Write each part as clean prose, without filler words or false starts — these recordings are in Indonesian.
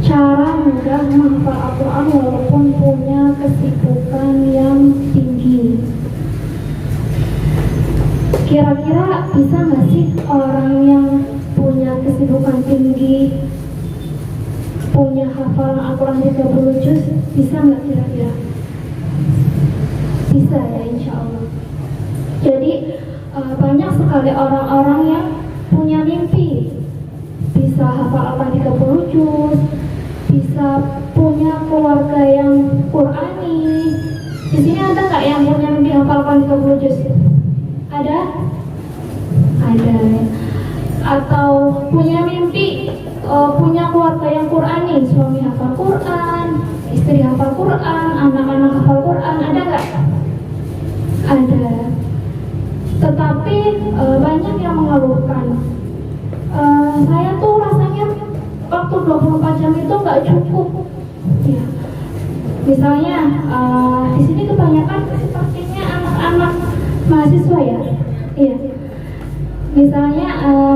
cara mudah menghafal Al-Quran walaupun punya kesibukan yang tinggi. Kira-kira bisa nggak sih orang yang punya kesibukan tinggi, punya hafalan Al-Quran 30 juz, bisa nggak kira-kira? Bisa ya, insya Allah. Jadi banyak sekali orang-orang yang punya mimpi bisa hafal Al-Quran 30 juz, bisa punya keluarga yang Qurani. Di sini ada nggak yang punya mimpi hafal Al-Quran 30 juz? Ada? Ada. Atau punya mimpi punya keluarga yang Qurani, suami hafal Quran, istri hafal Quran, anak-anak hafal Quran, ada nggak? Ada. Tetapi banyak yang mengeluhkan, saya tuh rasanya waktu 24 jam itu nggak cukup. Ya. Misalnya di sini kebanyakan sepertinya anak-anak mahasiswa ya. Iya. Misalnya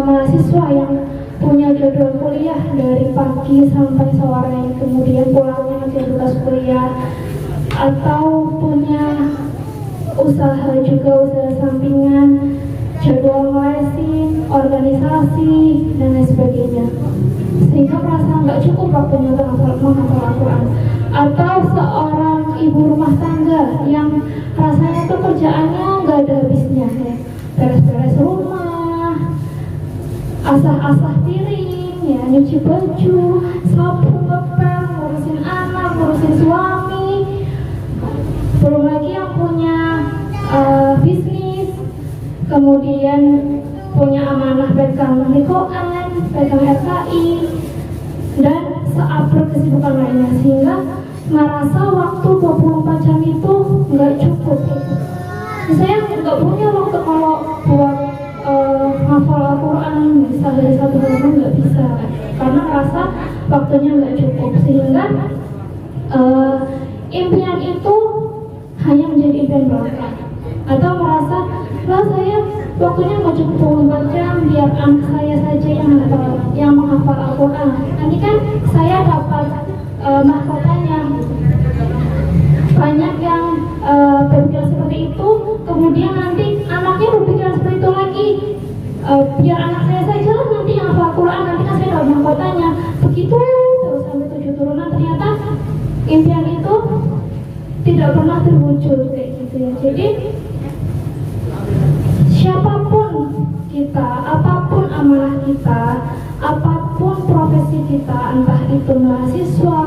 mahasiswa yang punya jadwal kuliah dari pagi sampai sore, kemudian pulangnya masih tugas kuliah, atau punya usaha juga, usaha sampingan, jadwal lesin, organisasi, dan lain sebagainya, sehingga merasa nggak cukup waktunya untuk menghafal Al-Quran. Atau seorang ibu rumah tangga yang rasanya tuh kerjaannya nggak ada habisnya, ya, beres-beres rumah, asah-asah piring, ya, nyuci baju, sapu, ngepel, ngurusin anak, ngurusin suami. Belum lagi yang punya bisnis, kemudian punya amanah pegang lingkungan, pegang RKI, dan seabrek kesibukan lainnya, sehingga merasa waktu 24 jam itu nggak cukup. Saya nggak punya waktu kalau buat hafal Al-Quran bisa dari satu halaman, nggak bisa, karena merasa waktunya nggak cukup, sehingga impian itu hanya menjadi impian belaka, atau merasa, lah saya waktunya nggak cukup 24 jam, biar anak saya saja yang menghafal Al-Quran, nanti kan saya dapat mahkotanya. Banyak yang berpikiran seperti itu, kemudian nanti anaknya berpikiran seperti itu lagi, biar anak saya saja lah nanti yang hafal Al-Quran, nanti kan saya dapat mahkotanya. Begitu terus sampai 7 turunan, ternyata impian itu tidak pernah terwujud kayak gitu ya. Jadi siapapun kita, apapun amanah kita, apapun profesi kita, entah itu mahasiswa,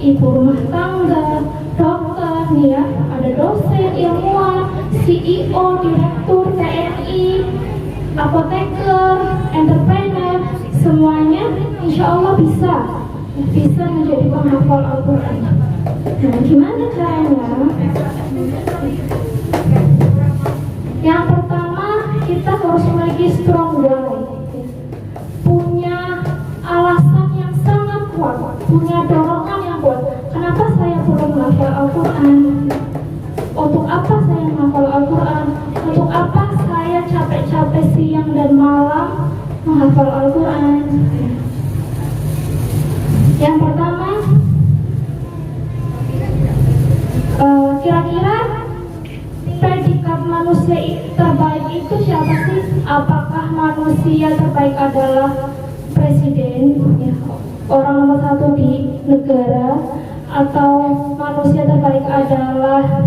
ibu rumah tangga, dokter, nih ya, ada dosen, ilmuwan, CEO, direktur, TNI, apoteker, entrepreneur, semuanya insya Allah bisa menjadi penghafal Al-Quran. Nah, gimana caranya? Yang pertama, kita harus memiliki strong why, punya alasan yang sangat kuat, punya dorongan yang kuat. Kenapa saya perlu menghafal Al-Quran? Untuk apa saya menghafal Al-Quran? Untuk apa saya capek-capek siang dan malam menghafal Al-Quran? Yang pertama, kira-kira predikat manusia terbaik itu siapa sih? Apakah manusia terbaik adalah presiden, ya, orang nomor 1 di negara, atau manusia terbaik adalah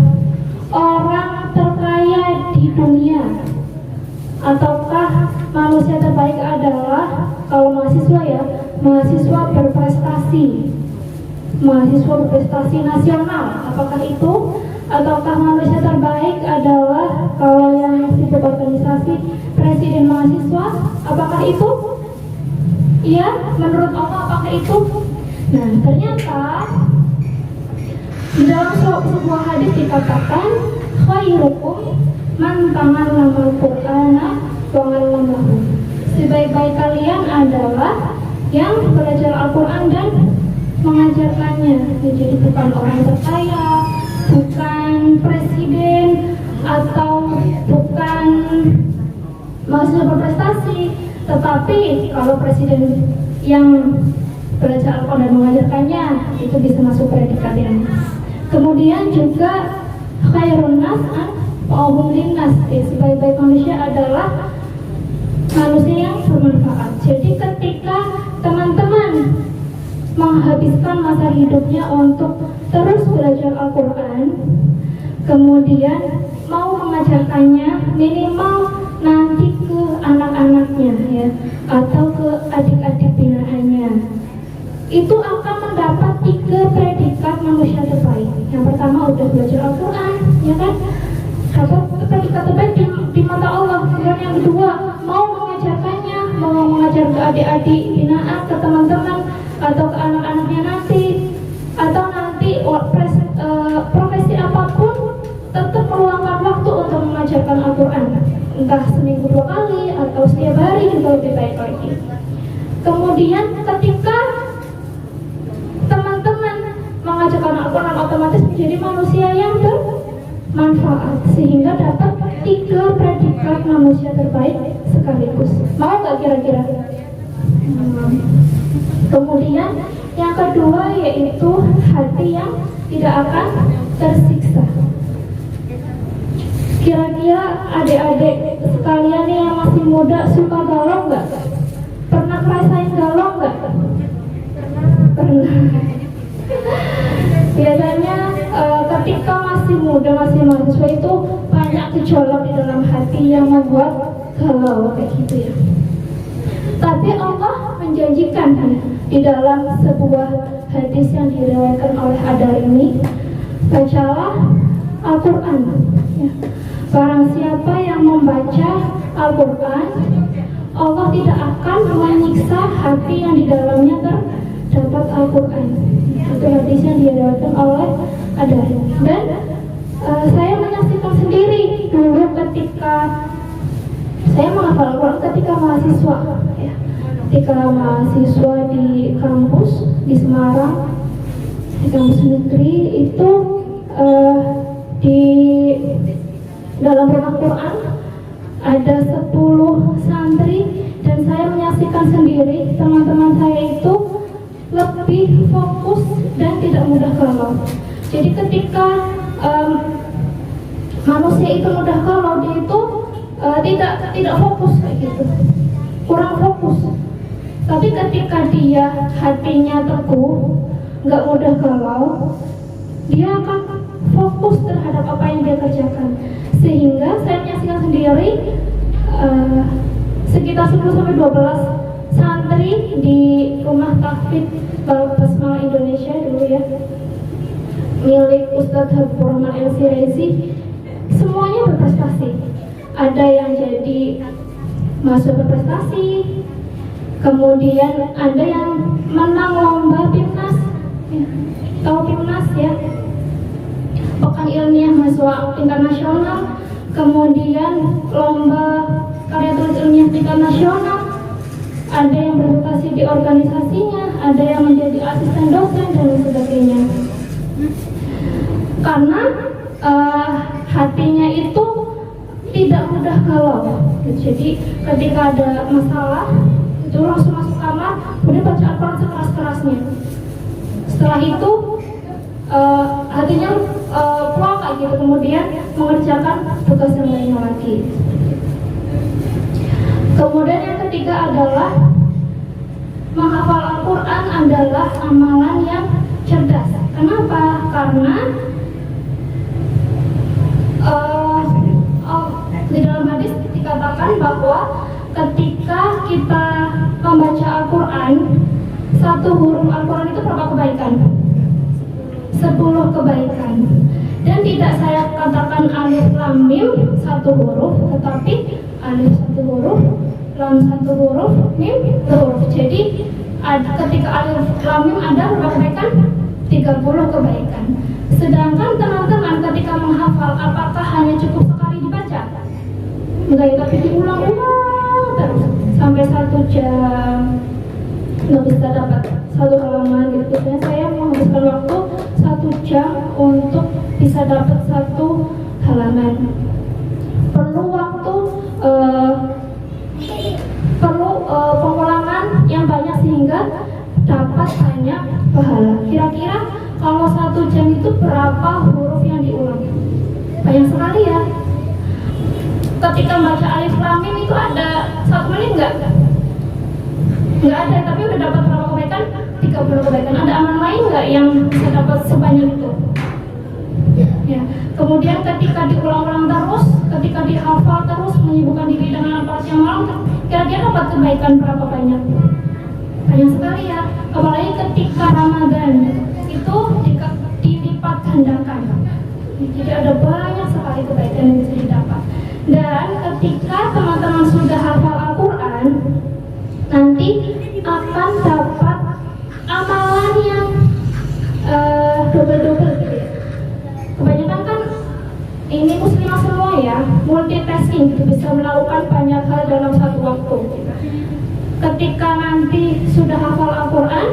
orang terkaya di dunia, ataukah manusia terbaik adalah, kalau mahasiswa ya, mahasiswa berprestasi nasional, apakah itu? Ataukah manusia terbaik adalah, kalau yang sibuk organisasi, presiden mahasiswa, apakah itu? Iya, menurut Allah apakah itu? Nah, ternyata di dalam sebuah hadis dikatakan, khairukum man ta'allama al-Qur'ana wa 'allamahu. Sebaik-baik kalian adalah yang belajar Al-Quran dan mengajarkannya. Jadi bukan orang terkaya, bukan presiden, atau bukan mahasiswa berprestasi. Tetapi kalau presiden yang belajar Al-Quran dan mengajarkannya, itu bisa masuk predikat yang. Kemudian juga khairun nas fa'ahum linnas, sebaik-baik manusia adalah manusia yang bermanfaat. Jadi ketika teman-teman menghabiskan masa hidupnya untuk terus belajar Al-Quran, kemudian mau mengajarkannya minimal nanti ke anak-anaknya ya, atau ke adik-adik binaannya, itu akan mendapat 3 predikat manusia terbaik. Yang pertama udah belajar Al-Quran, ya kan? Dapat predikat terbaik di mata Allah. Kemudian yang kedua mau mengajarkannya, mau mengajar ke adik-adik binaan, ke teman-teman, atau ke anak-anaknya nanti, atau nanti profesi apapun tetap meluangkan waktu untuk mengajarkan Al-Quran, entah seminggu 2 kali atau setiap hari juga lebih baik lagi. Kemudian ketika teman-teman mengajarkan Al-Quran, otomatis menjadi manusia yang bermanfaat, sehingga dapat 3 predikat manusia terbaik sekaligus. Mau nggak kira-kira? Kemudian yang kedua yaitu hati yang tidak akan tersiksa. Kira-kira adik-adik sekalian nih yang masih muda suka galau nggak? Pernah ngerasain galau nggak? Pernah. Biasanya ketika masih muda, masih mahasiswa itu banyak gejolak di dalam hati yang membuat galau kayak gitu ya. Tapi Allah menjanjikan di dalam sebuah hadis yang diriwayatkan oleh Ad-Darimi, bacalah Al-Quran ya. Barang siapa yang membaca Al-Quran, Allah tidak akan menyiksa hati yang di dalamnya terdapat Al-Quran. Itu hadis yang diriwayatkan oleh Ad-Darimi. Dan saya menyaksikan sendiri dulu ketika saya menghafal Al-Quran ketika mahasiswa ya. Ketika mahasiswa di kampus di Semarang, di kampus negeri itu di dalam rumah Quran ada 10 santri, dan saya menyaksikan sendiri teman-teman saya itu lebih fokus dan tidak mudah galau. Jadi ketika manusia itu mudah galau, dia itu tidak fokus kayak gitu, kurang fokus. Tapi ketika dia hatinya teguh, nggak mudah galau, dia akan fokus terhadap apa yang dia kerjakan. Sehingga saya menyaksikan sendiri sekitar 10-12 santri di rumah tahfidz Basmalah Indonesia dulu ya, milik Ustadz Habibur Rahman El-Sirezi, semuanya berprestasi. Ada yang jadi mahasiswa berprestasi, kemudian ada yang menang lomba PIMNAS ya. Tahu PIMNAS ya, Pekan Ilmiah Mahasiswa Internasional, kemudian lomba karya tulis ilmiah tingkat nasional. Ada yang berprestasi di organisasinya, ada yang menjadi asisten dosen dan sebagainya. Karena hatinya itu tidak mudah galau. Jadi ketika ada masalah itu langsung masuk kamar, kemudian baca Al-Quran sekeras-kerasnya. Setelah itu hatinya plong kayak gitu, kemudian mengerjakan tugas yang lainnya lagi. Kemudian yang ketiga adalah menghafal Al-Quran adalah amalan yang cerdas. Kenapa? Karena di dalam hadis dikatakan bahwa ketika kita membaca Al-Quran, 1 huruf Al-Quran itu berapa kebaikan? 10 kebaikan. Dan tidak saya katakan alif lam mim 1 huruf, tetapi alif 1 huruf, lam 1 huruf, mim 1 huruf. Jadi ketika alif lam mim ada berapa kebaikan? 30 kebaikan. Sedangkan teman-teman ketika menghafal, apakah hanya cukup sekali dibaca? Enggak, tapi diulang-ulang terus sampai 1 jam nggak bisa dapat 1 halaman gitu. Biasanya saya menghabiskan waktu 1 jam untuk bisa dapat 1 halaman. Perlu waktu pengulangan yang banyak sehingga dapat banyak pahala. Kira-kira kalau 1 jam itu berapa huruf yang diulang? Banyak sekali ya. Ketika baca alif lam mim itu ada 1 menit nggak? Nggak ada, tapi udah dapat berapa kebaikan? 30 kebaikan. Ada amal lain nggak yang bisa dapat sebanyak itu? Ya. Kemudian ketika diulang-ulang terus, ketika dihafal terus, menyibukkan diri dengan al yang malam, kira-kira dapat kebaikan berapa banyak? Banyak sekali ya. Apalagi ketika Ramadan itu dilipat gandakan. Jadi ada banyak sekali kebaikan yang bisa didapat. Dan ketika teman-teman sudah hafal Al-Quran, nanti akan dapat amalan yang double-double gitu ya. Kebanyakan kan ini muslimah semua ya, multitasking gitu, bisa melakukan banyak hal dalam satu waktu. Ketika nanti sudah hafal Al-Quran,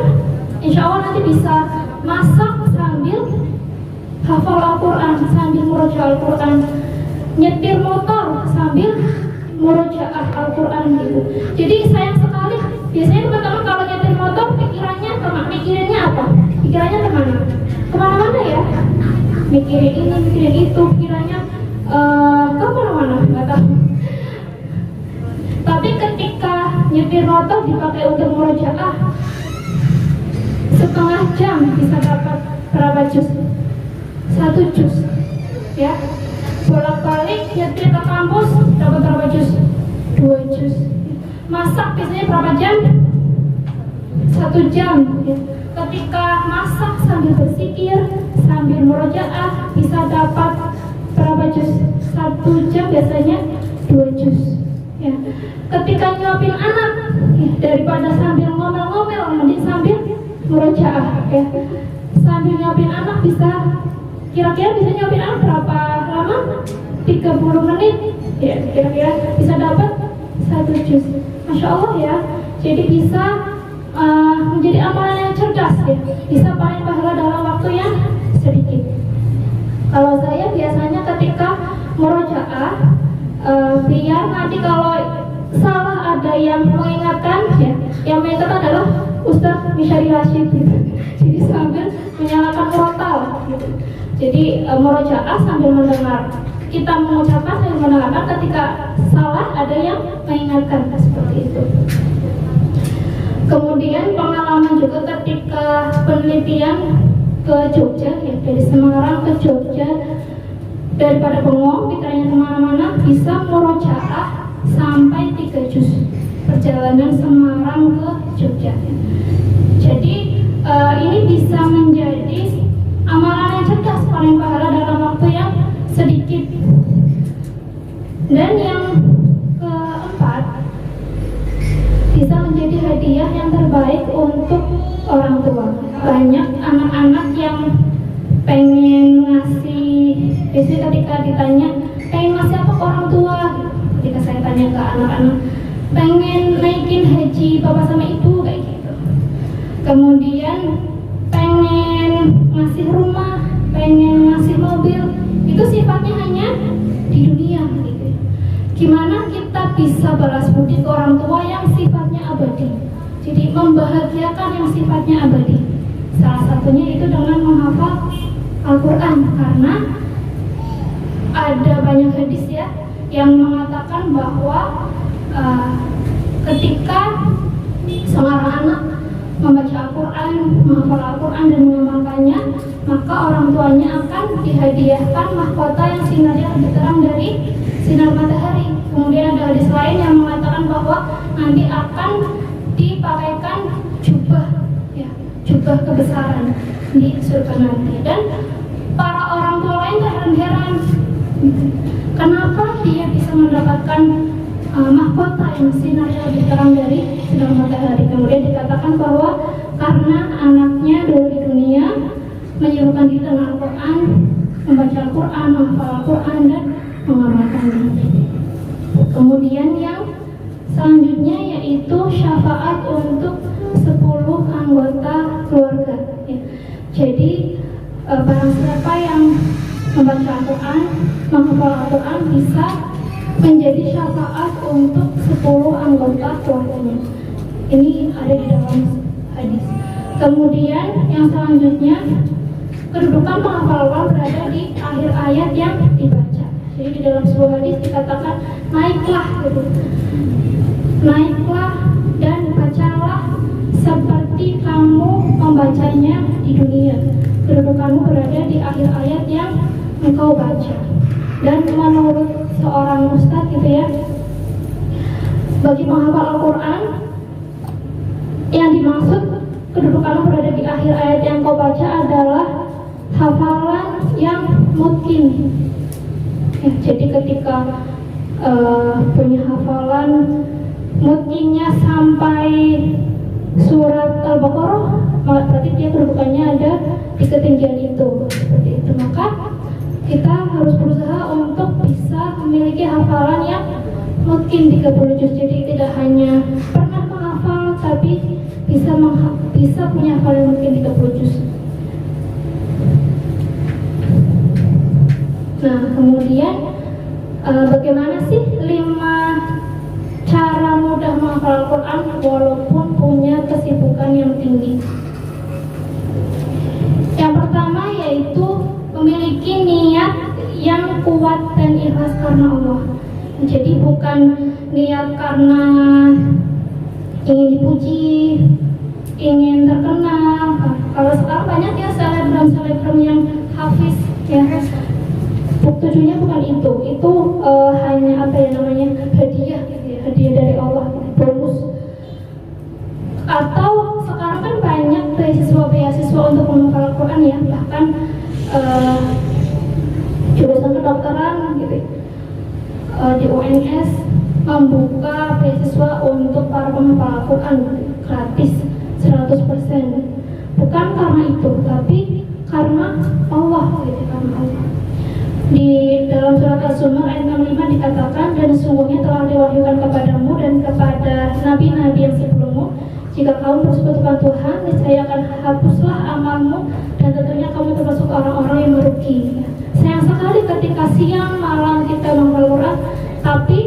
insya Allah nanti bisa masak sambil hafal Al-Quran, sambil murojaah Al-Quran, nyetir motor sambil murojaah Al-Quran gitu. Jadi sayang sekali, biasanya teman-teman kalau nyetir motor mikirannya apa? Pikirannya kemana? Kemana-mana ya, mikirin ini, mikirin itu, pikirannya kemana-mana, nggak tahu. Tapi ketika nyetir motor dipakai untuk murojaah, setengah jam bisa dapat berapa juz? 1 juz ya. Bolak-balik nyetir ke kampus dapat berapa juz? 2 juz. Masak biasanya berapa jam? 1 jam ya. Ketika masak sambil berzikir, sambil murojaah, bisa dapat berapa juz? 1 jam biasanya 2 juz ya. Ketika nyuapin anak ya, daripada sambil ngomel-ngomel, mending sambil murojaah ya. Sambil nyuapin anak bisa, kira-kira bisa nyuapin anak berapa lama? 30 menit ya, kira-kira bisa dapat 1 juz. Masya Allah ya. Jadi bisa menjadi amalan yang cerdas ya, bisa panen pahala dalam waktu yang sedikit. Kalau saya biasanya ketika murojaah, biar nanti kalau salah ada yang mengingatkan ya, yang mengingatkan adalah Ustaz Misyari Rashid gitu. Jadi sambil menyalakan murotal gitu. Jadi murojaah sambil mendengar, kita mengucapkan sambil mendengarkan, ketika salah ada yang mengingatkan seperti itu. Kemudian pengalaman juga ketika penelitian ke Jogja ya, dari Semarang ke Jogja, daripada bengong pikirannya kemana-mana, bisa murojaah sampai 3 juz perjalanan Semarang ke Jogja. Jadi ini bisa menjadi amalan yang cerdas, paling pahala dalam waktu yang sedikit. Dan yang keempat, bisa menjadi hadiah yang terbaik untuk orang tua. Banyak anak-anak yang pengen ngasih, biasanya ketika ditanya pengen ngasih apa ke orang tua, ketika saya tanya ke anak-anak, pengen naikin haji bapak sama ibu kayak gitu. Kemudian pengen ngasih rumah, pengen ngasih mobil, itu sifatnya hanya di dunia gitu. Gimana kita bisa balas budi ke orang tua yang sifatnya abadi? Jadi membahagiakan yang sifatnya abadi. Salah satunya itu dengan menghafal Al-Quran, karena ada banyak hadis ya yang mengatakan bahwa ketika seorang anak membaca Al-Quran, menghafal Al-Quran dan mengamalkannya, maka orang tuanya akan dihadiahkan mahkota yang sinarnya lebih terang dari sinar matahari. Kemudian ada hadis lain yang mengatakan bahwa nanti akan dipakaikan jubah ya, jubah kebesaran di surga nanti. Dan para orang tua lain terheran-heran, kenapa dia bisa mendapatkan mahkota yang sinarnya lebih terang dari sinar matahari. Kemudian dikatakan bahwa karena anaknya dulu di dunia menyibukkan diri dengan Al-Quran, membaca Al-Quran, menghafal Al-Quran dan mengamalkannya. Kemudian yang selanjutnya yaitu syafaat untuk 10 anggota keluarga ya. Jadi barang siapa yang membaca Al-Quran, menghafal Al-Quran, bisa menjadi syafaat untuk 10 anggota keluarganya. Ini ada di dalam hadis. Kemudian yang selanjutnya, kedudukan penghafal Al-Quran berada di akhir ayat yang dibaca. Jadi di dalam sebuah hadis dikatakan naiklah gitu. Naiklah dan bacalah seperti kamu membacanya di dunia. Kedudukanmu berada di akhir ayat yang engkau baca. Dan menurut seorang ustadz gitu ya, bagi penghafal Al-Quran yang dimaksud kedudukanmu berada di akhir ayat yang kau baca adalah hafalan yang mungkin. Ya, jadi ketika punya hafalan mungkinnya sampai surat Al-Baqarah, berarti dia kedudukannya ada di ketinggian itu. Seperti itu. Maka kita harus berusaha untuk bisa memiliki hafalan yang mungkin 30 juz. Jadi tidak hanya pernah menghafal, tapi bisa punya hafalan mungkin 30 juz. Nah, kemudian bagaimana sih 5 cara mudah menghafal Al-Quran walaupun punya kesibukan yang tinggi? Yang pertama yaitu memiliki niat yang kuat dan ikhlas karena Allah. Jadi bukan niat karena ingin dipuji, ingin terkenal. Kalau sekarang banyak ya selebgram yang hafiz ya. Tujuannya bukan itu hanya apa ya namanya, hadiah gitu ya, hadiah dari Allah, bonus. Atau sekarang kan banyak beasiswa untuk menghafal Al-Quran ya, bahkan jurusan kedokteran gitu, di UNS membuka beasiswa untuk para penghafal Al-Quran gratis 100%. Bukan karena itu, tapi karena Allah gitu, karena Allah. Di dalam surat Al-Zumar ayat 65 dikatakan, dan sesungguhnya telah diwahyukan kepadamu dan kepada nabi-nabi yang sebelummu, jika kamu bersekutukan Tuhan, niscaya akan hapuslah amalmu dan tentunya kamu termasuk orang-orang yang merugi. Sayang sekali ketika siang malam kita menghafal Quran, tapi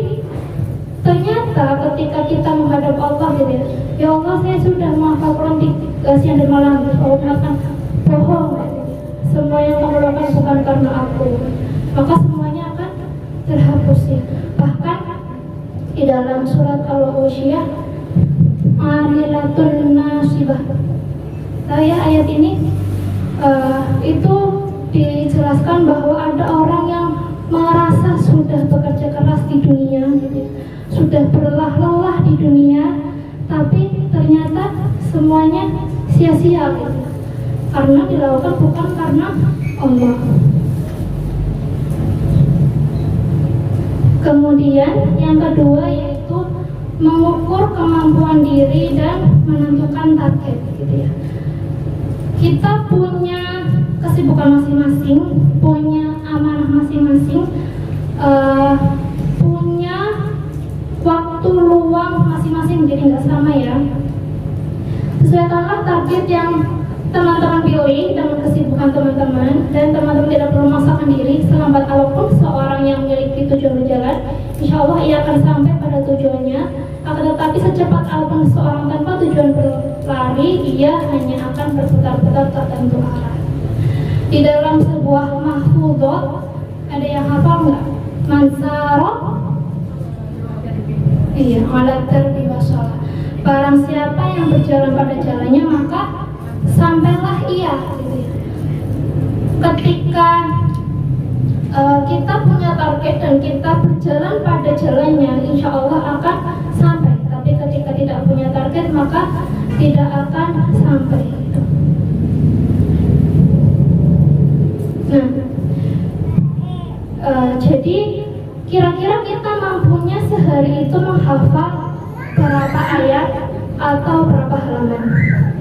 ternyata ketika kita menghadap Allah gitu ya Allah saya sudah menghafal Quran di siang dan malam, Allah mengatakan bohong, semua yang kamu lakukan bukan karena aku, maka semuanya akan terhapus ya. Bahkan di dalam surat Al-Ghasyiyah Amilatun Nasibah, tahu ya ayat ini, itu dijelaskan bahwa ada orang yang merasa sudah bekerja keras di dunia gitu, sudah berlelah-lelah di dunia, tapi ternyata semuanya sia-sia gitu, karena dilakukan bukan karena Allah. Kemudian yang kedua yaitu mengukur kemampuan diri dan menentukan target gitu ya. Kita punya kesibukan masing-masing, punya amanah masing-masing, punya waktu luang masing-masing, jadi nggak sama ya. Sesuaikanlah target yang teman-teman pilih dengan kesibukan teman-teman, dan teman-teman tidak perlu memaksakan diri. Selambat apapun seorang yang memiliki tujuan berjalan, insya Allah ia akan sampai pada tujuannya. Akan tetapi secepat apapun seorang tanpa tujuan berlari, ia hanya akan berputar-putar tertentu arah. Di dalam sebuah mahfudot ada yang hafal nggak? Mansaro, iya, malah terbibasalah. Barang siapa yang berjalan pada jalannya maka sampailah ia gitu ya. Ketika kita punya target dan kita berjalan pada jalannya, insya Allah akan sampai. Tapi ketika tidak punya target maka tidak akan sampai gitu. Nah, jadi kira-kira kita mampunya sehari itu menghafal berapa ayat atau berapa halaman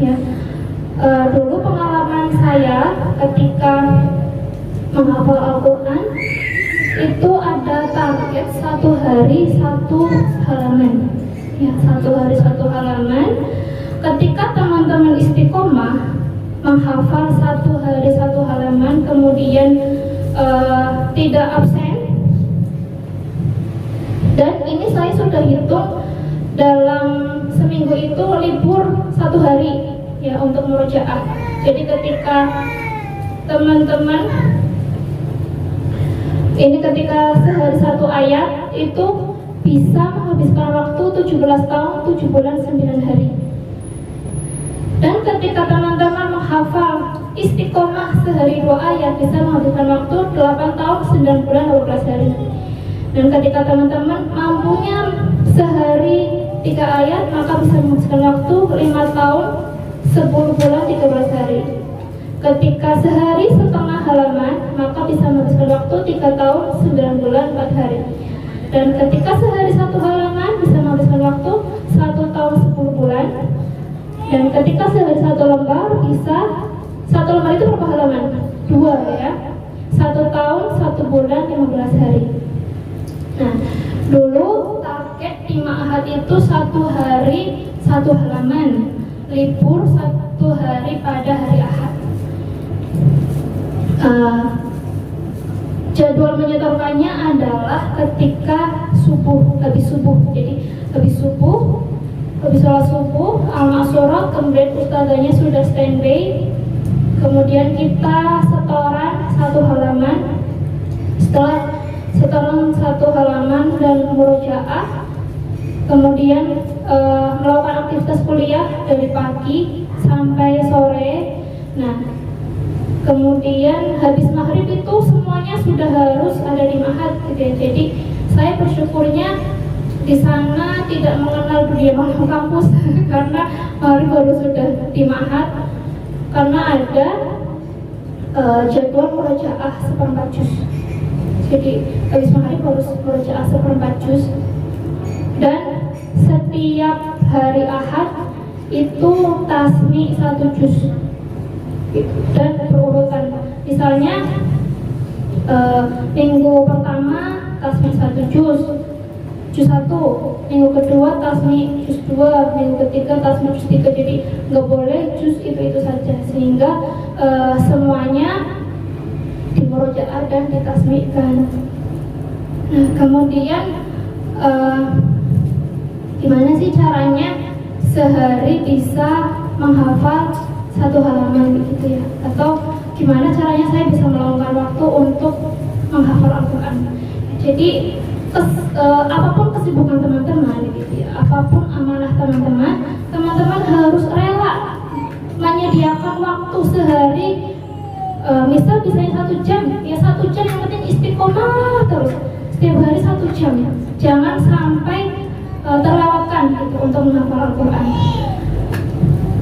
ya. Dulu pengalaman saya ketika menghafal Al-Quran itu ada target 1 hari 1 halaman ya, 1 hari 1 halaman. Ketika teman-teman istiqomah menghafal 1 hari 1 halaman, kemudian tidak absen, dan ini saya sudah hitung dalam seminggu itu libur 1 hari ya untuk murojaah. Jadi ketika teman-teman ini ketika sehari satu ayat itu bisa menghabiskan waktu 17 tahun, 7 bulan, 9 hari. Dan ketika teman-teman menghafal istiqomah sehari 2 ayat bisa menghabiskan waktu 8 tahun, 9 bulan, 12 hari. Dan ketika teman-teman mampunya sehari 3 ayat maka bisa menghabiskan waktu 5 tahun, 10 bulan, 13 hari. Ketika sehari setengah halaman maka bisa menghabiskan waktu 3 tahun, 9 bulan, 4 hari. Dan ketika sehari 1 halaman bisa menghabiskan waktu 1 tahun, 10 bulan. Dan ketika sehari 1 lembar bisa 1 lembar itu berapa halaman? 2 ya. 1 tahun, 1 bulan, 15 hari. Nah, dulu target di ma'had itu 1 hari 1 halaman, libur 1 hari pada hari Ahad. Jadwal menyetorkannya adalah ketika subuh, habis subuh. Jadi habis subuh, habis sholat subuh, al-masyurah, kemudian ustazanya sudah standby, kemudian kita setoran 1 halaman. Setelah setoran 1 halaman dan murojaah, kemudian melakukan aktivitas kuliah dari pagi sampai sore. Nah, kemudian habis maghrib itu semuanya sudah harus ada di ma'had gitu ya. Jadi saya bersyukurnya di sana tidak mengenal dunia malam kampus karena maghrib baru sudah di ma'had, karena ada jadwal murojaah 1/4 juz. Jadi habis maghrib harus murojaah 1/4 juz. Dan setiap hari Ahad itu tasmi 1 juz dan berurutan. Misalnya minggu pertama tasmi 1 juz 1, minggu kedua tasmi juz 2, minggu ketiga tasmi juz 3. Jadi nggak boleh juz itu saja, sehingga semuanya dimurojaah dan ditasmikan. Nah, kemudian gimana sih caranya sehari bisa menghafal 1 halaman begitu ya? Atau gimana caranya saya bisa meluangkan waktu untuk menghafal Al-Quran? Jadi apapun kesibukan teman-teman gitu ya, apapun amanah teman-teman harus rela menyediakan waktu sehari. Misal misalnya 1 jam, ya 1 jam, yang penting istiqomah terus setiap hari 1 jam. Jangan sampai terlewatkan gitu untuk menghafal Al-Quran.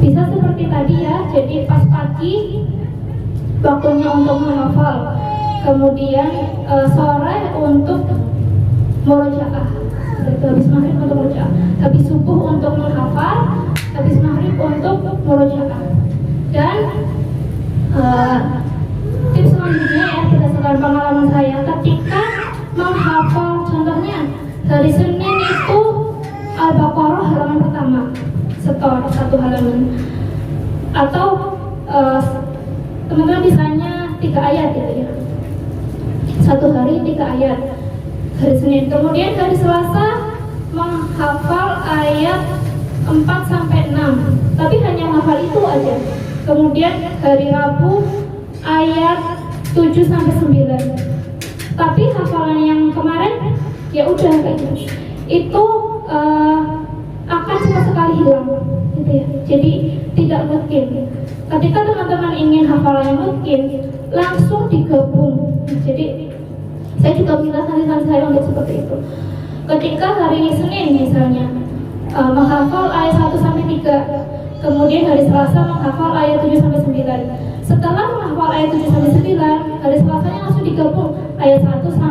Bisa seperti tadi ya, jadi pas pagi waktunya untuk menghafal, kemudian sore untuk murojaah, habis maghrib untuk murojaah, habis subuh untuk menghafal, habis maghrib untuk murojaah. Dan tips selanjutnya ya, berdasarkan pengalaman saya ketika menghafal, contohnya hari Senin itu Al-Baqarah halaman pertama, setor 1 halaman, atau teman-teman bisanya 3 ayat gitu ya, 1 hari 3 ayat hari Senin. Kemudian hari Selasa menghafal ayat 4-6, tapi hanya menghafal itu aja. Kemudian hari Rabu ayat 7-9, tapi hafalan yang kemarin ya udah kayak gitu. Itu akan cepat sekali hilang gitu ya. Jadi tidak mungkin. Ketika teman-teman ingin hafalannya mungkin, langsung digabung. Jadi saya juga minta salinan saya untuk seperti itu. Ketika hari Senin misalnya menghafal ayat 1-3, kemudian hari Selasa menghafal ayat 7-9. Setelah menghafal ayat 7-9, hari Selasanya langsung digabung ayat 1-9.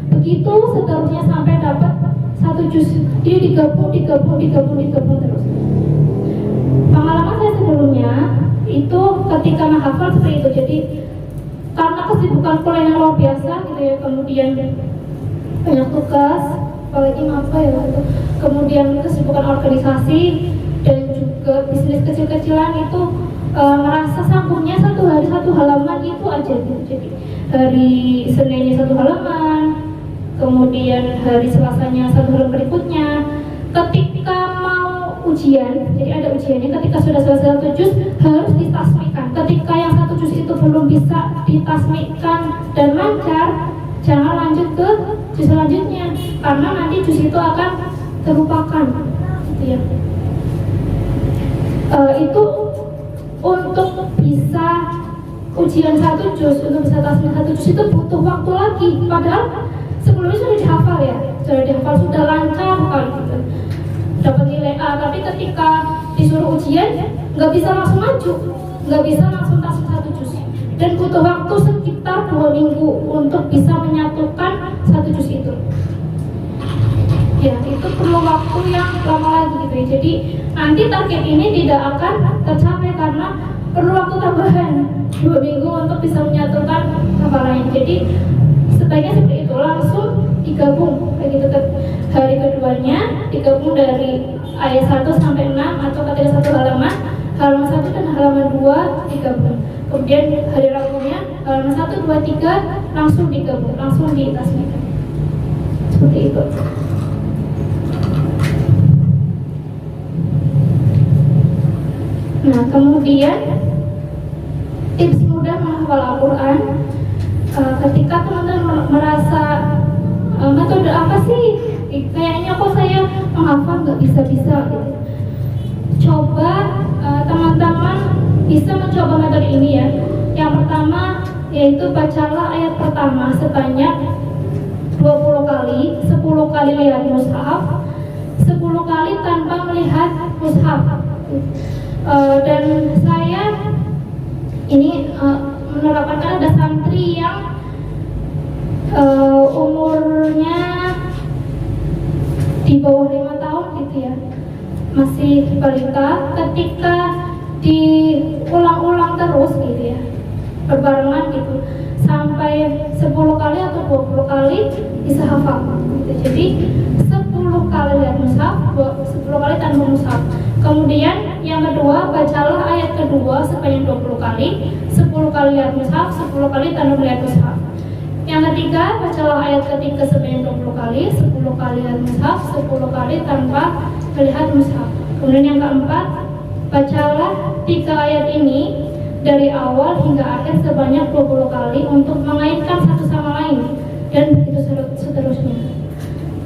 Begitu seterusnya sampai dapat 1 juz. Jadi digabung terus. Pengalaman saya sebelumnya itu ketika menghafal seperti itu. Jadi karena kesibukan kuliah yang luar biasa gitu ya, kemudian banyak tugas, apalagi apa ya gitu. Kemudian kesibukan organisasi dan juga bisnis kecil-kecilan itu merasa sanggupnya 1 hari 1 halaman itu aja gitu. Jadi hari Seninnya 1 halaman, kemudian hari Selasanya 1 halaman berikutnya. Ketika mau ujian, jadi ada ujiannya. Ketika sudah selesai satu juz harus ditasmikan. Ketika yang satu juz itu belum bisa ditasmikan dan lancar, jangan lanjut ke juz selanjutnya, karena nanti juz itu akan terlupakan, gitu ya. Itu untuk bisa ujian satu juz, untuk bisa tasmik satu juz itu butuh waktu lagi. Padahal sebelumnya sudah dihafal ya, sudah lancar sekali gitu, dapat nilai A. Tapi ketika disuruh ujian nggak bisa langsung maju, nggak bisa langsung tasmik satu juz, dan butuh waktu sekitar 2 minggu untuk bisa menyatukan satu juz itu. Ya, itu perlu waktu yang lama lagi gitu ya. Jadi nanti target ini tidak akan tercapai karena perlu waktu tambahan 2 minggu untuk bisa menyatukan hafalannya. Jadi sebaiknya seperti itu, langsung digabung begitu. Hari keduanya digabung dari ayat 1 sampai 6, atau ketika satu halaman 1 dan halaman 2 digabung. Kemudian hari Rabunya halaman 1, 2, 3 langsung digabung, langsung ditasmikan. Seperti itu. Nah, kemudian tips mudah menghafal Al-Quran. Ketika teman-teman merasa metode apa sih, kayaknya kok saya menghafal nggak bisa-bisa gitu, coba teman-teman bisa mencoba metode ini ya. Yang pertama yaitu bacalah ayat pertama sebanyak 20 kali, 10 kali lihat mushaf, 10 kali tanpa melihat mushaf. Dan saya ini menerapkan, ada santri yang umurnya di bawah 5 tahun gitu ya, masih balita. Ketika diulang-ulang terus gitu ya, berbarengan gitu, sampai 10 kali atau 20 kali bisa hafal gitu. Jadi 10 kali lihat mushaf, 10 kali tanpa mushaf. Kemudian yang kedua, bacalah ayat kedua sebanyak 20 kali, 10 kali lihat mushaf, 10 kali tanpa melihat mushaf. Yang ketiga, bacalah ayat ketiga sebanyak 20 kali, 10 kali lihat mushaf, 10 kali tanpa melihat mushaf. Kemudian yang keempat, bacalah 3 ayat ini dari awal hingga akhir sebanyak 20 kali untuk mengaitkan satu sama lain, dan begitu seterusnya.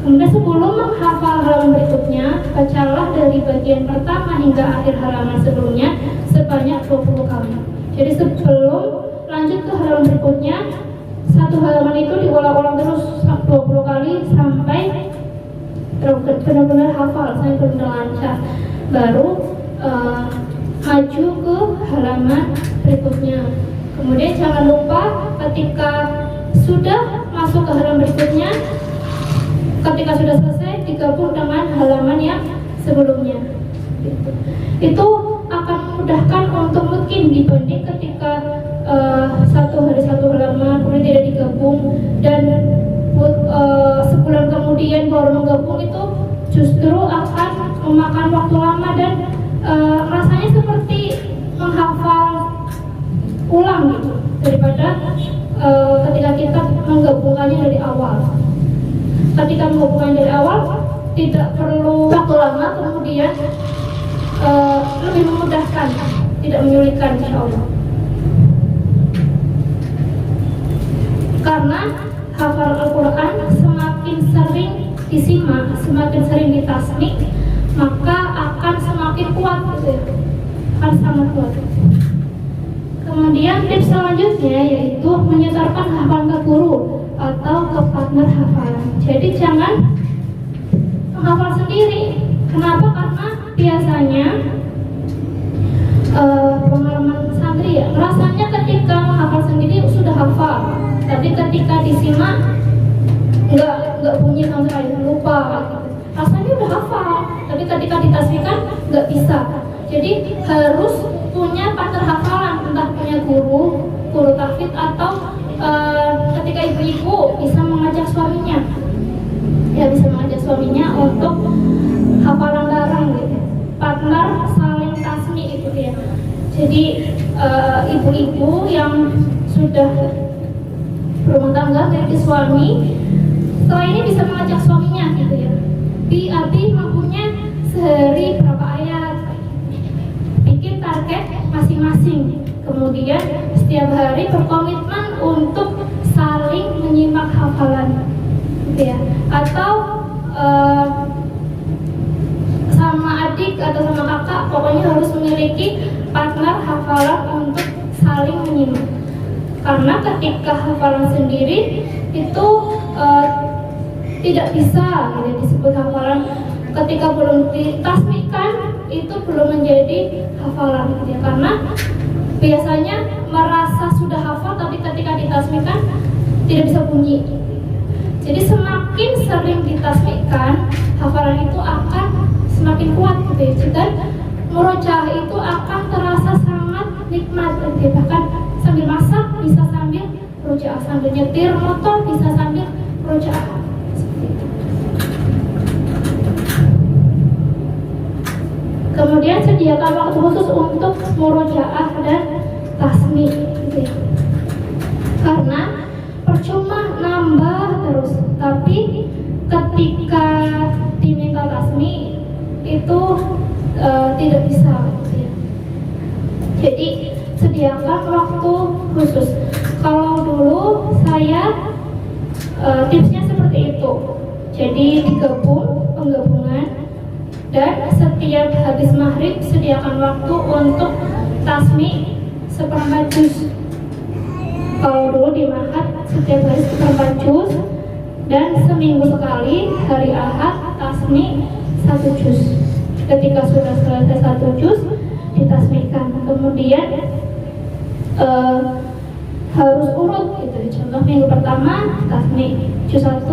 Kemudian sebelum menghafal halaman berikutnya, bacalah dari bagian pertama hingga akhir halaman sebelumnya sebanyak 20 kali. Jadi sebelum lanjut ke halaman berikutnya, satu halaman itu diulang-ulang terus 20 kali sampai benar-benar hafal, sampai benar-benar lancar. Baru maju ke halaman berikutnya. Kemudian jangan lupa ketika sudah masuk ke halaman berikutnya, ketika sudah selesai digabung dengan halaman yang sebelumnya. Itu akan memudahkan untuk mungkin dibanding ketika satu hari satu halaman kemudian tidak digabung, dan sebulan kemudian baru menggabung, itu justru akan memakan waktu lama dan rasanya seperti menghafal ulang gitu, daripada ketika kita menggabungkannya dari awal. Ketika menggabungkannya dari awal tidak perlu waktu lama, kemudian lebih memudahkan, tidak menyulitkan insya Allah. Karena hafal Al-Quran semakin sering disimak, semakin sering ditasmik, maka akan semakin kuat gitu ya, akan sangat kuat. Kemudian tips selanjutnya yaitu menyetorkan hafalan ke guru atau ke partner hafalan. Jadi jangan menghafal sendiri. Kenapa? Karena biasanya pengalaman santri ya, rasanya ketika menghafal sendiri sudah hafal, tapi ketika disimak nggak bunyi sama sekali, lupa gitu. Rasanya udah hafal, tapi ketika ditasmikan nggak bisa. Jadi harus punya partner hafalan, entah punya guru tahfidz, atau ketika ibu-ibu bisa mengajak suaminya, ya bisa mengajak suaminya untuk hafalan bareng gitu, partner saling tasmi gitu ya. Jadi ibu-ibu yang sudah berumah tangga memiliki suami, setelah ini bisa mengajak suaminya gitu ya, abi mampunya sehari berapa ayat target masing-masing. Kemudian setiap hari berkomitmen untuk saling menyimak hafalan, gitu ya. Atau sama adik atau sama kakak, pokoknya harus memiliki partner hafalan untuk saling menyimak. Karena ketika hafalan sendiri itu tidak bisa gitu, disebut hafalan. Ketika belum ditasmikan itu belum menjadi hafalan, gitu ya. Karena biasanya merasa sudah hafal tapi ketika ditasmikan tidak bisa bunyi. Jadi semakin sering ditasmikan, hafalan itu akan semakin kuat, gitu ya. Dan murojaah itu akan terasa sangat nikmat, gitu ya. Bahkan sambil masak bisa sambil murojaah, sambil nyetir motor bisa sambil murojaah. Kemudian sediakan waktu khusus untuk murojaah dan tasmi, gitu ya. Karena percuma nambah terus, tapi ketika diminta tasmi itu tidak bisa, gitu ya. Jadi sediakan waktu khusus. Kalau dulu saya tipsnya seperti itu. Jadi penggabungan, dan setiap habis maghrib sediakan waktu untuk tasmi seperempat juz. Kalau dulu di Mahat setiap hari seperempat juz, dan seminggu sekali hari Ahad tasmi 1 juz. Ketika sudah selesai 1 juz ditasmikan. Kemudian harus urut, gitu. Contoh minggu pertama tasmi juz 1,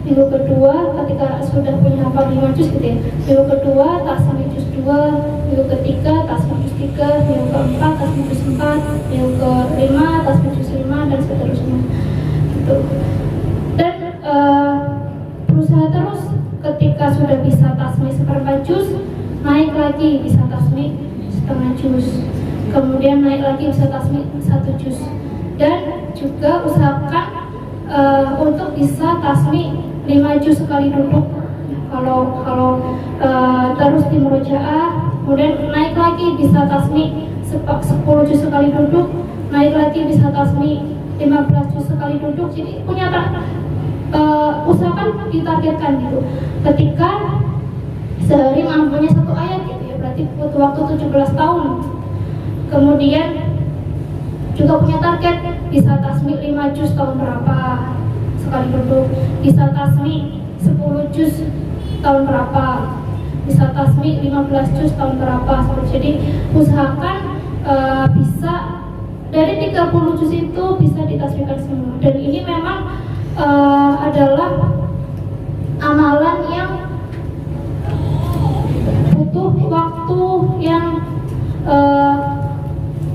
minggu kedua ketika sudah punya hafal 5 juz, gitu ya. Minggu kedua tasmi juz 2, minggu ketiga tasmi juz 3, minggu keempat tasmi juz 4, minggu kelima tasmi juz 5, dan seterusnya, gitu. Dan berusaha terus ketika sudah bisa tasmi seperempat juz, naik lagi bisa tasmi setengah juz, kemudian naik lagi bisa tasmi 1 juz. Dan juga usahakan untuk bisa tasmi 5 juz sekali duduk. Kalau terus di murojaah, kemudian naik lagi bisa tasmi 10 juz sekali duduk, naik lagi bisa tasmi 15 juz sekali duduk. Jadi punya usahakan ditargetkan, gitu. Ketika sehari mampunya 1 ayat, gitu ya, berarti butuh waktu 17 tahun. Kemudian juga punya target bisa tasmi 5 juz tahun berapa sekali duduk, bisa tasmi 10 juz tahun berapa, bisa tasmi 15 juz tahun berapa. Jadi usahakan bisa dari 30 juz itu bisa ditasmikan semua. Dan ini memang adalah amalan yang butuh waktu yang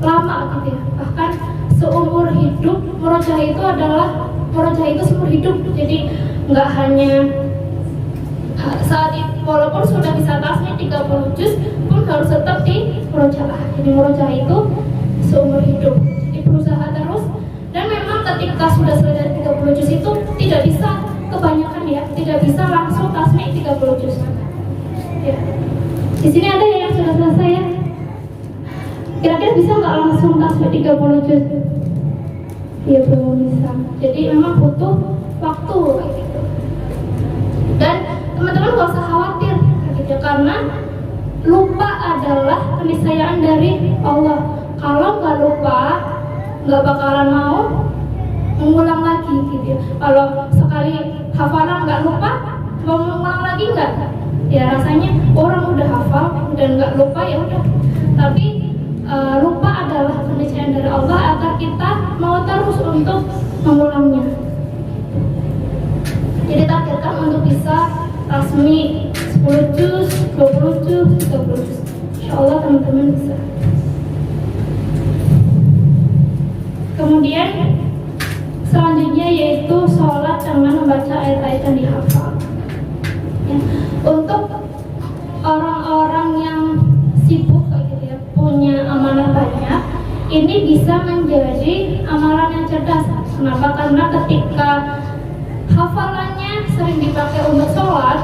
lama, gitu ya. Bahkan seumur hidup murojaah itu seumur hidup. Jadi nggak hanya saat itu, walaupun sudah bisa tasmi 30 juz pun harus tetap di murojaah. Jadi murojaah itu seumur hidup. Jadi berusaha terus. Dan memang ketika sudah selesai 30 juz itu tidak bisa kebanyakan, ya, tidak bisa langsung tasmi 30 juz. Ya. Di sini ada yang sudah selesai, ya. Kira-kira bisa nggak langsung tasmi 30 juz? Ya belum bisa. Jadi memang butuh waktu, gitu. Dan teman-teman nggak usah khawatir, gitu, karena lupa adalah keniscayaan dari Allah. Kalau nggak lupa, nggak bakalan mau mengulang lagi, gitu. Kalau sekali hafalan nggak lupa, mau mengulang lagi nggak? Ya rasanya orang udah hafal dan nggak lupa, ya udah. Tapi lupa adalah keniscayaan dari Allah agar kita mau terus untuk mengulangnya. Jadi targetkan untuk bisa tasmi 10 juz, 20 juz, 30 juz. Insyaallah teman-teman bisa. Kemudian selanjutnya yaitu sholat dengan membaca ayat-ayat yang dihafal. Ya. Untuk orang-orang yang sibuk, gitu ya, punya amalan banyak, ini bisa menjadi amalan yang cerdas. Kenapa? Karena ketika hafalannya sering dipakai untuk sholat,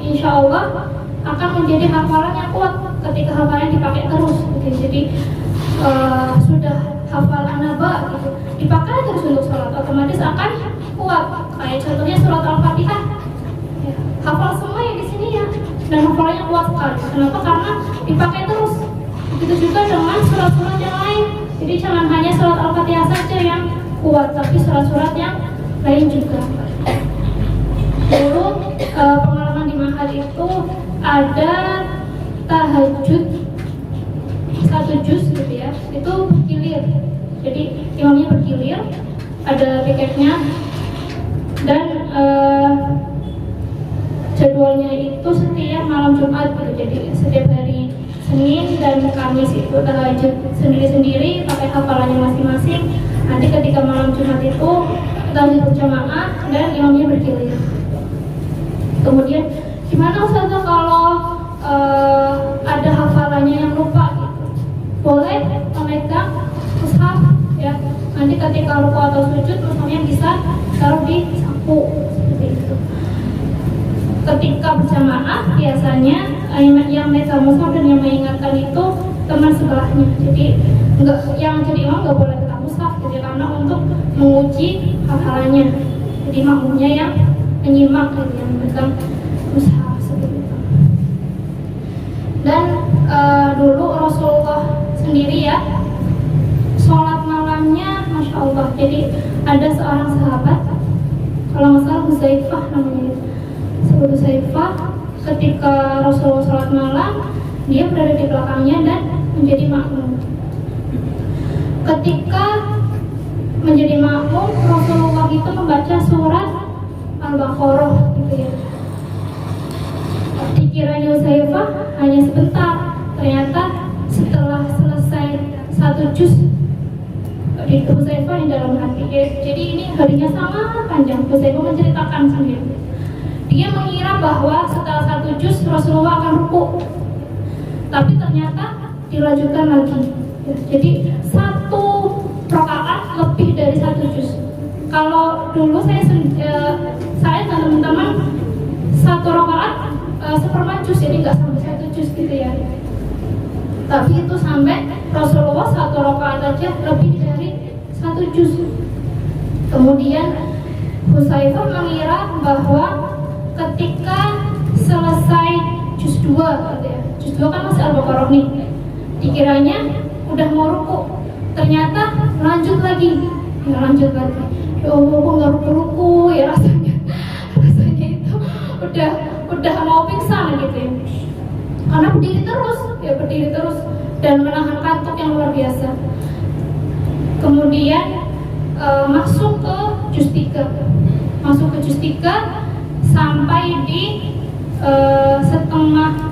insya Allah akan menjadi hafalan yang kuat ketika hafalan dipakai terus gitu. Jadi sudah hafal anaba gitu, dipakai terus untuk sholat, otomatis akan kuat. Kayak contohnya surat Al-Fatihah, ya, hafal semua yang di sini ya, dan hafalannya kuat sekali. Kenapa? Karena dipakai terus. Begitu juga dengan surat-surat yang lain. Jadi jangan hanya surat Al-Fatihah saja yang kuat, tapi surat-surat yang lain juga. Dulu pengalaman di Mahal itu ada tahajud 1 juz gitu ya, itu bergilir. Jadi imamnya bergilir, ada piketnya, dan jadwalnya itu setiap malam Jumat gitu. Jadi setiap hari Senin dan Kamis itu tahajud sendiri-sendiri pakai hafalannya masing-masing. Nanti ketika malam Jumat itu tahajud berjamaah dan imamnya bergilir. Kemudian gimana Ustazah kalau ada hafalannya yang lupa gitu? Boleh memegang mushaf ya. Nanti ketika ruku atau sujud mushafnya bisa taruh di saku seperti itu. Ketika berjamaah biasanya yang megang mushaf dan yang mengingatkan itu teman sebelahnya. Jadi yang jadi imam nggak boleh pegang mushaf gitu, karena untuk menguji hafalannya. Jadi makmumnya yang menyimak gitu, yang memegang mushaf seperti itu. Dan dulu Rasulullah sendiri ya, sholat malamnya Masya Allah. Jadi ada seorang sahabat, kalau nggak salah Huzaifah namanya, sebut Huzaifah, ketika Rasulullah sholat malam dia berada di belakangnya dan menjadi makmum. Ketika menjadi makmum, Rasulullah itu membaca surat Al-Baqarah gitu ya. Dikiranya Huzaifah hanya sebentar, ternyata setelah selesai 1 juz di Huzaifah yang dalam hati. Jadi ini harinya sangat panjang. Huzaifah menceritakan sendiri. Dia mengira bahwa setelah 1 juz Rasulullah akan ruku, tapi ternyata dilanjutkan lagi. Jadi 1 rakaat lebih dari 1 juz. Kalau dulu saya dan teman-teman 1 rakaat seperempat juz, jadi nggak sampai 1 juz gitu ya. Tapi itu sampai Rasulullah 1 rakaat aja lebih dari 1 juz. Kemudian Huzaifah mengira bahwa ketika selesai juz 2 gitu ya, juz 2 kan masih Al-Baqarah nih, dikiranya udah mau ruku, ternyata lanjut lagi. Ya Allah, kok nggak ruku ya, rasanya itu udah mau pingsan gitu ya, karena berdiri terus dan menahan kantuk yang luar biasa. Kemudian masuk ke juz 3 sampai di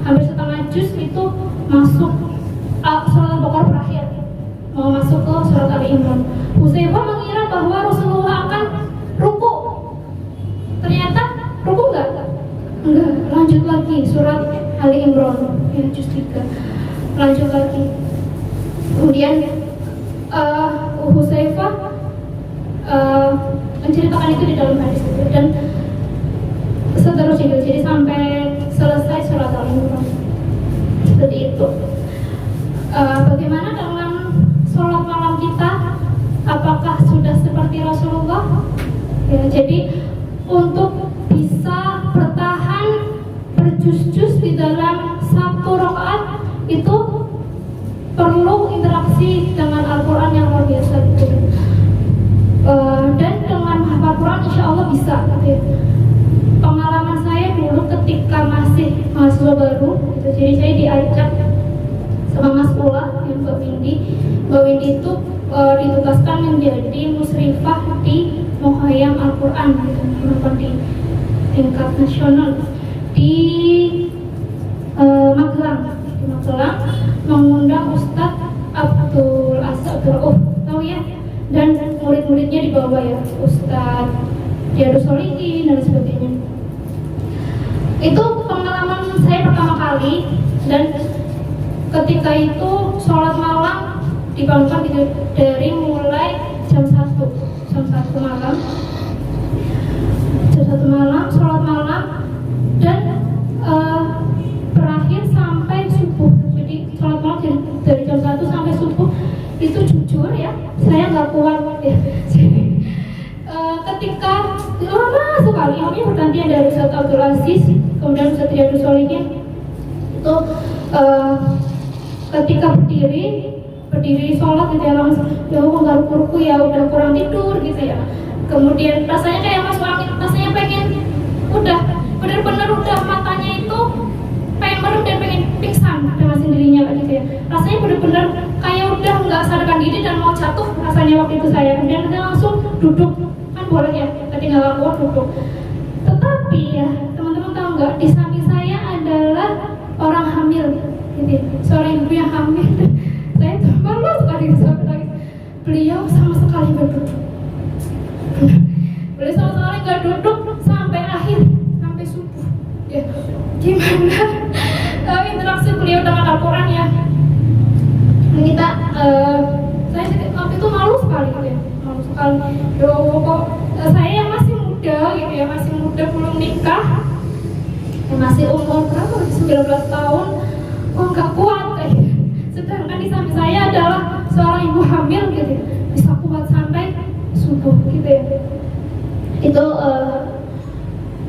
hampir setengah juz itu masuk surat Al-Baqarah berakhir, mau masuk ke surat Ali Imran. Huzaifah mengira bahwa Rasulullah akan ruku, ternyata ruku enggak, lanjut lagi surat Ali Imran ya, juz 3 lanjut lagi. Kemudian Huzaifah menceritakan itu di dalam hadis itu, dan seterusnya, jadi sampai selesai surat Al-Imran seperti itu. Bagaimana dengan sholat malam kita? Apakah sudah seperti Rasulullah? Ya, jadi untuk bisa bertahan berjuz-juz di dalam 1 rakaat itu perlu interaksi dengan Al-Quran yang luar biasa gitu. Dan dengan menghafal Quran insya Allah bisa gitu ya. Pengalaman saya dulu ketika masih mahasiswa baru gitu, jadi saya diajak sama Mas Ula yang Mbak Windy itu ditugaskan menjadi musrifah di Mukhayam Al-Quran gitu, di tingkat nasional di Magelang, mengundang Ustadz Abdul Rauf, tahu ya, dan murid-muridnya di bawah ya, Ustadz Diadus Solihin dan sebagainya. Itu pengalaman saya pertama kali, dan ketika itu sholat malam dibangunkan gitu, dari mulai jam 1 malam, sholat malam, dan tidak kuat ya. Jadi ketika lama sekali imamnya bergantian dari Ustaz Abdul Aziz, kemudian Ustaz Riyadus Shalihin itu ketika berdiri sholat gitu ya, langsung ya menggaruk-garukku ya udah kurang tidur gitu ya. Kemudian rasanya kayak masuk angin, rasanya pengen udah benar-benar udah matanya itu pengen merem dan pengen pingsan dengan sendirinya gitu ya. Rasanya benar-benar kayak udah nggak sadarkan diri dan mau jatuh rasanya waktu itu saya. Kemudian saya langsung duduk, kan boleh ya ketika nggak kuat duduk. Tetapi ya teman-teman tahu nggak, di samping saya adalah orang hamil gitu ya, seorang ibu yang hamil. Saya tuh malu sekali sampai beliau sama sekali nggak duduk. Beliau sama sekali nggak duduk sampai akhir, sampai subuh ya. Gimana interaksi beliau dengan Al-Quran ya, kita saya waktu itu malu sekali gitu ya, malu sekali. Kok saya yang masih muda gitu ya, masih muda belum nikah ya, masih umur berapa, 19 tahun, kok nggak kuat kayak gitu. Sedangkan di samping saya adalah seorang ibu hamil gitu ya, bisa kuat sampai subuh gitu ya. Itu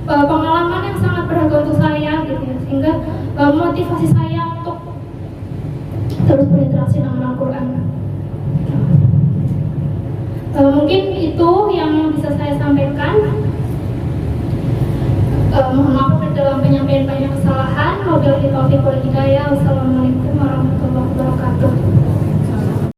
pengalaman yang sangat berharga untuk saya gitu ya, sehingga motivasi saya untuk terus berinteraksi dengan Al-Quran. Mungkin itu yang bisa saya sampaikan. Mohon maaf dalam penyampaian banyak kesalahan. Wabillahi taufiq wal hidayah. Wassalamualaikum warahmatullahi wabarakatuh.